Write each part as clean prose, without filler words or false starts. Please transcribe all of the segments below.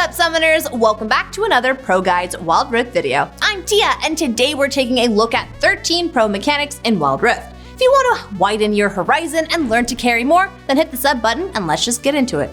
up, summoners? Welcome back to another ProGuides Wild Rift video. I'm Tia, and today we're taking a look at 13 pro mechanics in Wild Rift. If you want to widen your horizon and learn to carry more, then hit the sub button and let's just get into it.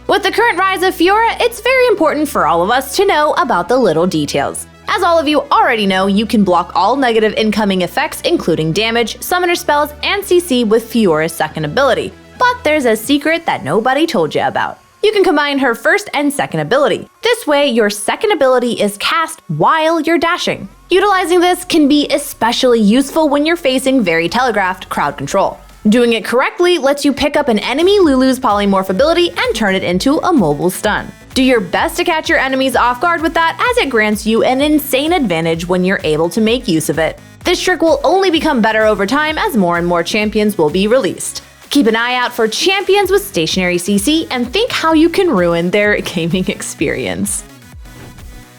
With the current rise of Fiora, it's very important for all of us to know about the little details. As all of you already know, you can block all negative incoming effects including damage, summoner spells, and CC with Fiora's second ability. But there's a secret that nobody told you about. You can combine her first and second ability. This way, your second ability is cast while you're dashing. Utilizing this can be especially useful when you're facing very telegraphed crowd control. Doing it correctly lets you pick up an enemy Lulu's polymorph ability and turn it into a mobile stun. Do your best to catch your enemies off guard with that, as it grants you an insane advantage when you're able to make use of it. This trick will only become better over time as more and more champions will be released. Keep an eye out for champions with stationary CC and think how you can ruin their gaming experience.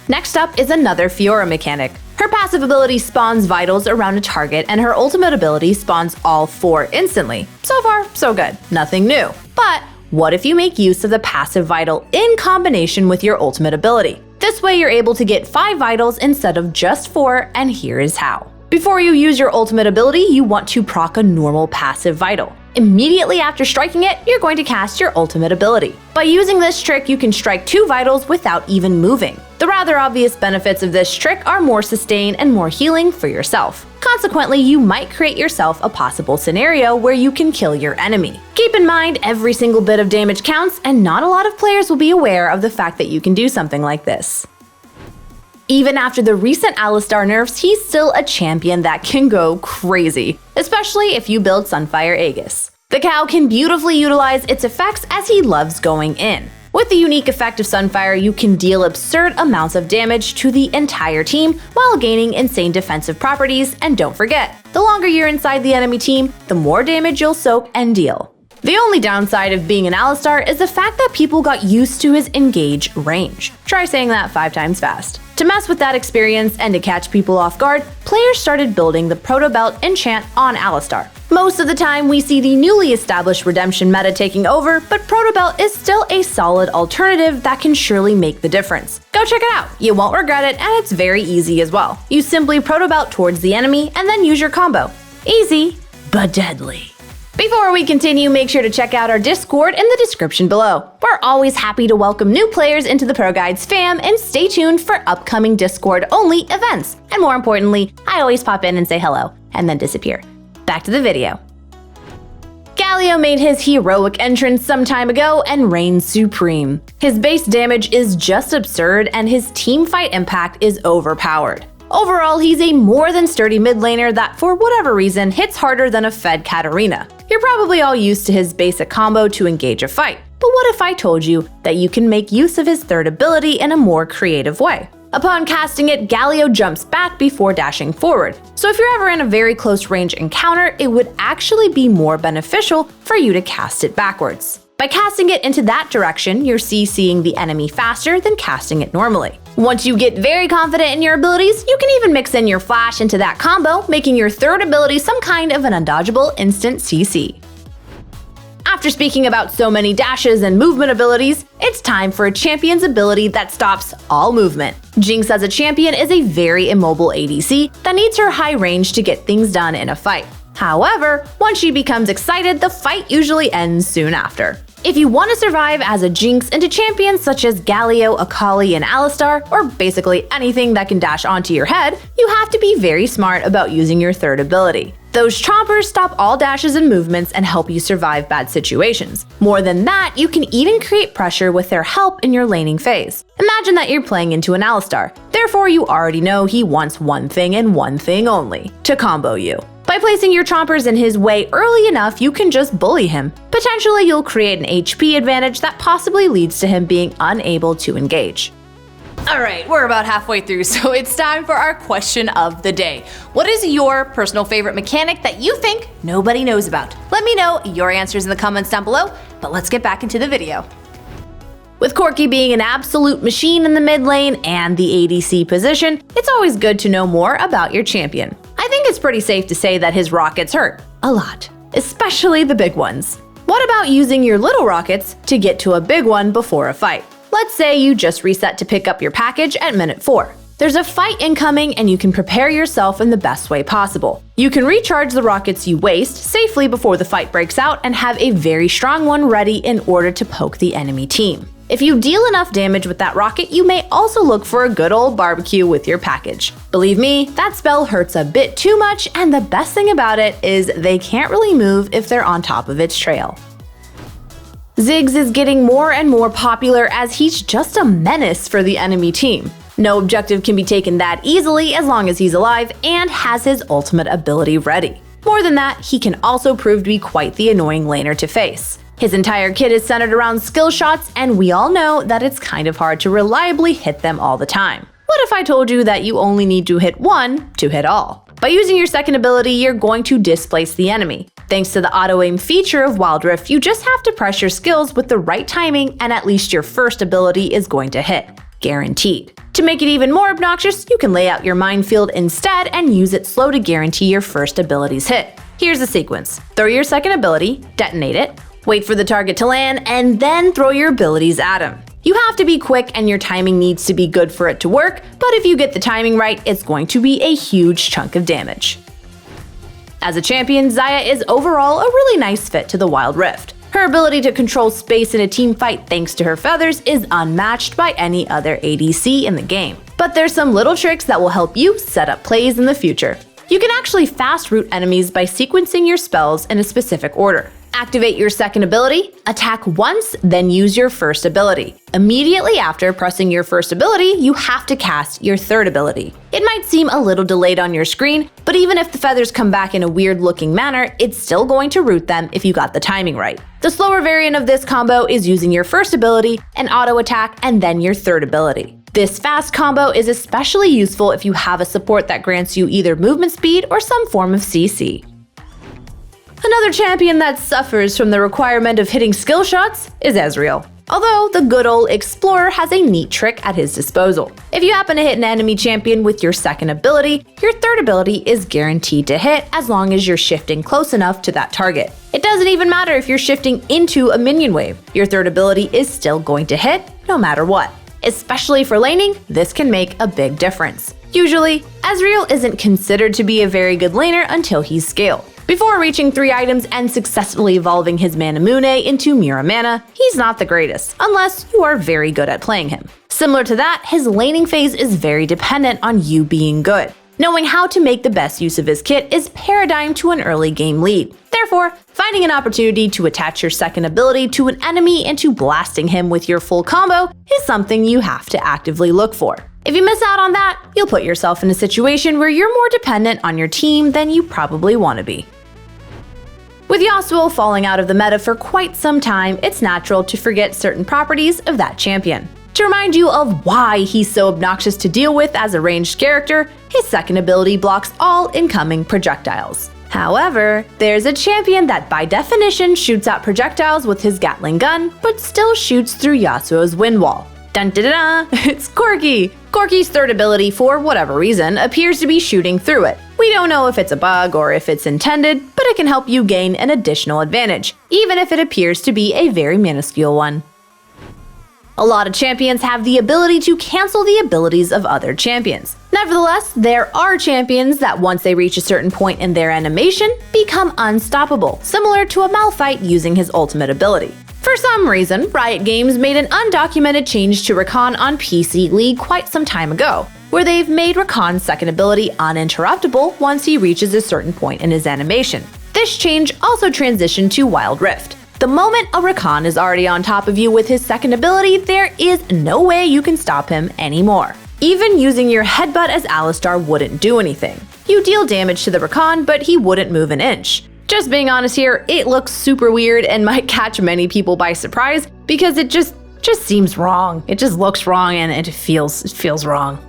Next up is another Fiora mechanic. Her passive ability spawns vitals around a target and her ultimate ability spawns all 4 instantly. So far, so good, nothing new. But what if you make use of the passive vital in combination with your ultimate ability? This way you're able to get 5 vitals instead of just 4, and here is how. Before you use your ultimate ability, you want to proc a normal passive vital. Immediately after striking it, you're going to cast your ultimate ability. By using this trick, you can strike 2 vitals without even moving. The rather obvious benefits of this trick are more sustain and more healing for yourself. Consequently, you might create yourself a possible scenario where you can kill your enemy. Keep in mind, every single bit of damage counts, and not a lot of players will be aware of the fact that you can do something like this. Even after the recent ALISTAR nerfs, he's still a champion that can go crazy, especially if you build SUNFIRE AEGIS. The cow can beautifully utilize its effects as he loves going in. With the unique effect of SUNFIRE, you can deal absurd amounts of damage to the entire team while gaining insane defensive properties, and don't forget, the longer you're inside the enemy team, the more damage you'll soak and deal. The only downside of being an ALISTAR is the fact that people got used to his engage range. Try saying that 5 times fast. To mess with that experience and to catch people off guard, players started building the Proto Belt enchant on ALISTAR. Most of the time, we see the newly established redemption meta taking over, but Proto Belt is still a solid alternative that can surely make the difference. Go check it out, you won't regret it, and it's very easy as well. You simply Proto Belt towards the enemy and then use your combo. Easy, but deadly. Before we continue, make sure to check out our Discord in the description below. We're always happy to welcome new players into the ProGuides fam, and stay tuned for upcoming Discord-only events. And more importantly, I always pop in and say hello, and then disappear. Back to the video. Galio made his heroic entrance some time ago and reigns supreme. His base damage is just absurd, and his teamfight impact is overpowered. Overall, he's a more than sturdy mid laner that, for whatever reason, hits harder than a fed Katarina. You're probably all used to his basic combo to engage a fight, but what if I told you that you can make use of his third ability in a more creative way? Upon casting it, Galio jumps back before dashing forward, so if you're ever in a very close range encounter, it would actually be more beneficial for you to cast it backwards. By casting it into that direction, you're CCing the enemy faster than casting it normally. Once you get very confident in your abilities, you can even mix in your flash into that combo, making your third ability some kind of an undodgeable instant CC. After speaking about so many dashes and movement abilities, it's time for a champion's ability that stops all movement. Jinx as a champion is a very immobile ADC that needs her high range to get things done in a fight. However, once she becomes excited, the fight usually ends soon after. If you want to survive as a Jinx into champions such as Galio, Akali, and ALISTAR, or basically anything that can dash onto your head, you have to be very smart about using your third ability. Those chompers stop all dashes and movements and help you survive bad situations. More than that, you can even create pressure with their help in your laning phase. Imagine that you're playing into an ALISTAR, therefore you already know he wants one thing and one thing only: to combo you. By placing your chompers in his way early enough, you can just bully him. Potentially, you'll create an HP advantage that possibly leads to him being unable to engage. Alright, we're about halfway through, so it's time for our question of the day. What is your personal favorite mechanic that you think nobody knows about? Let me know your answers in the comments down below, but let's get back into the video. With Corki being an absolute machine in the mid lane and the ADC position, it's always good to know more about your champion. I think it's pretty safe to say that his rockets hurt. A lot. Especially the big ones. What about using your little rockets to get to a big one before a fight? Let's say you just reset to pick up your package at minute 4. There's a fight incoming and you can prepare yourself in the best way possible. You can recharge the rockets you waste safely before the fight breaks out and have a very strong one ready in order to poke the enemy team. If you deal enough damage with that rocket, you may also look for a good old barbecue with your package. Believe me, that spell hurts a bit too much, and the best thing about it is they can't really move if they're on top of its trail. Ziggs is getting more and more popular as he's just a menace for the enemy team. No objective can be taken that easily as long as he's alive and has his ultimate ability ready. More than that, he can also prove to be quite the annoying laner to face. His entire kit is centered around skill shots, and we all know that it's kind of hard to reliably hit them all the time. What if I told you that you only need to hit one to hit all? By using your second ability, you're going to displace the enemy. Thanks to the auto-aim feature of Wild Rift, you just have to press your skills with the right timing and at least your first ability is going to hit. Guaranteed. To make it even more obnoxious, you can lay out your minefield instead and use it slow to guarantee your first ability's hit. Here's the sequence. Throw your second ability, detonate it, wait for the target to land, and then throw your abilities at him. You have to be quick and your timing needs to be good for it to work, but if you get the timing right, it's going to be a huge chunk of damage. As a champion, Xayah is overall a really nice fit to the Wild Rift. Her ability to control space in a team fight thanks to her feathers is unmatched by any other ADC in the game. But there's some little tricks that will help you set up plays in the future. You can actually fast root enemies by sequencing your spells in a specific order. Activate your second ability, attack once, then use your first ability. Immediately after pressing your first ability, you have to cast your third ability. It might seem a little delayed on your screen, but even if the feathers come back in a weird-looking manner, it's still going to root them if you got the timing right. The slower variant of this combo is using your first ability, an auto attack, and then your third ability. This fast combo is especially useful if you have a support that grants you either movement speed or some form of CC. Another champion that suffers from the requirement of hitting skill shots is Ezreal. Although the good old Explorer has a neat trick at his disposal. If you happen to hit an enemy champion with your second ability, your third ability is guaranteed to hit as long as you're shifting close enough to that target. It doesn't even matter if you're shifting into a minion wave, your third ability is still going to hit no matter what. Especially for laning, this can make a big difference. Usually, Ezreal isn't considered to be a very good laner until he's scaled. Before reaching 3 items and successfully evolving his Manamune into Mira Mana, he's not the greatest, unless you are very good at playing him. Similar to that, his laning phase is very dependent on you being good. Knowing how to make the best use of his kit is paradigm to an early game lead. Therefore, finding an opportunity to attach your second ability to an enemy and to blasting him with your full combo is something you have to actively look for. If you miss out on that, you'll put yourself in a situation where you're more dependent on your team than you probably want to be. With Yasuo falling out of the meta for quite some time, it's natural to forget certain properties of that champion. To remind you of why he's so obnoxious to deal with as a ranged character, his second ability blocks all incoming projectiles. However, there's a champion that by definition shoots out projectiles with his Gatling gun, but still shoots through Yasuo's wind wall. Dun dun dun, it's Corki! Corki's third ability, for whatever reason, appears to be shooting through it. We don't know if it's a bug or if it's intended, but it can help you gain an additional advantage, even if it appears to be a very minuscule one. A lot of champions have the ability to cancel the abilities of other champions. Nevertheless, there are champions that once they reach a certain point in their animation, become unstoppable, similar to a Malphite using his ultimate ability. For some reason, Riot Games made an undocumented change to Rakan on PC League quite some time ago, where they've made Rakan's second ability uninterruptible once he reaches a certain point in his animation. This change also transitioned to Wild Rift. The moment a Rakan is already on top of you with his second ability, there is no way you can stop him anymore. Even using your headbutt as ALISTAR wouldn't do anything. You deal damage to the Rakan, but he wouldn't move an inch. Just being honest here, it looks super weird and might catch many people by surprise because it just seems wrong. It just looks wrong and it feels wrong.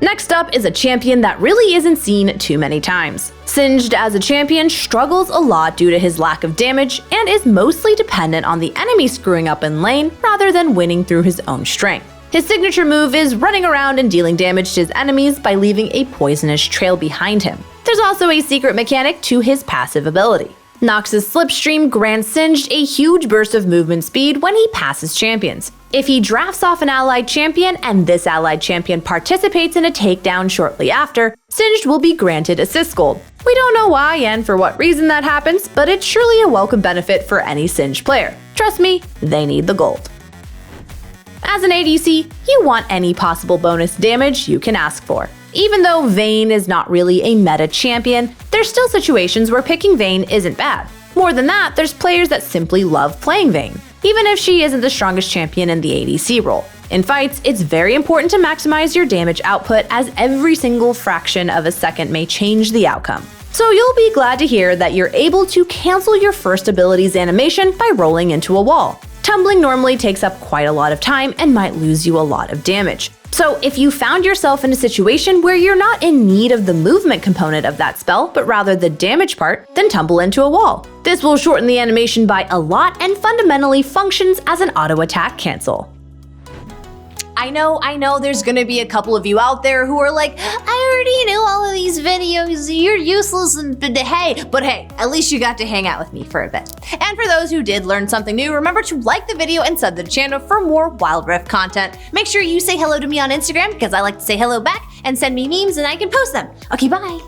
Next up is a champion that really isn't seen too many times. Singed as a champion struggles a lot due to his lack of damage and is mostly dependent on the enemy screwing up in lane rather than winning through his own strength. His signature move is running around and dealing damage to his enemies by leaving a poisonous trail behind him. There's also a secret mechanic to his passive ability. Nox's Slipstream grants Singed a huge burst of movement speed when he passes champions. If he drafts off an allied champion and this allied champion participates in a takedown shortly after, Singed will be granted assist gold. We don't know why and for what reason that happens, but it's surely a welcome benefit for any Singed player. Trust me, they need the gold. As an ADC, you want any possible bonus damage you can ask for. Even though Vayne is not really a meta champion, there's still situations where picking Vayne isn't bad. More than that, there's players that simply love playing Vayne, even if she isn't the strongest champion in the ADC role. In fights, it's very important to maximize your damage output, as every single fraction of a second may change the outcome. So you'll be glad to hear that you're able to cancel your first ability's animation by rolling into a wall. Tumbling normally takes up quite a lot of time and might lose you a lot of damage. So if you found yourself in a situation where you're not in need of the movement component of that spell, but rather the damage part, then tumble into a wall. This will shorten the animation by a lot and fundamentally functions as an auto attack cancel. I know there's gonna be a couple of you out there who are like, I already knew all of these videos, you're useless, but hey, at least you got to hang out with me for a bit. And for those who did learn something new, remember to like the video and sub to the channel for more Wild Rift content. Make sure you say hello to me on Instagram, because I like to say hello back, and send me memes and I can post them. Okay, bye.